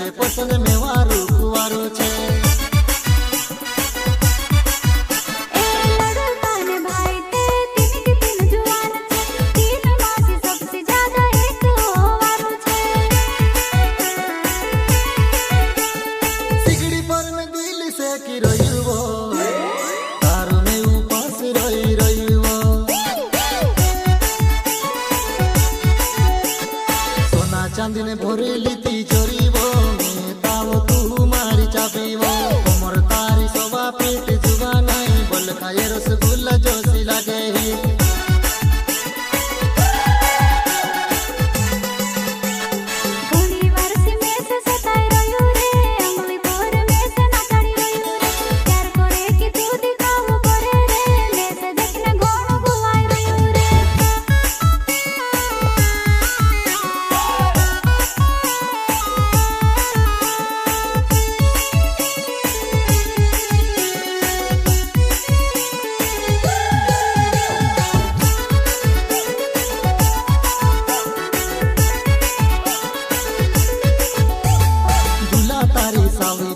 से पसंद में वारू कुवारो छे। सिगड़ी पर में दिल से की रोयुवो तारो में उपास रोई रोयुवो। सोना चांदी ने भरेली तिजोरीवो में तावो तू मारी चाबीवो। कोमर तारी सोबा पेट जुगा नहीं बोल खाए रसगुल्ला जोशी लागे ही। तारी सावी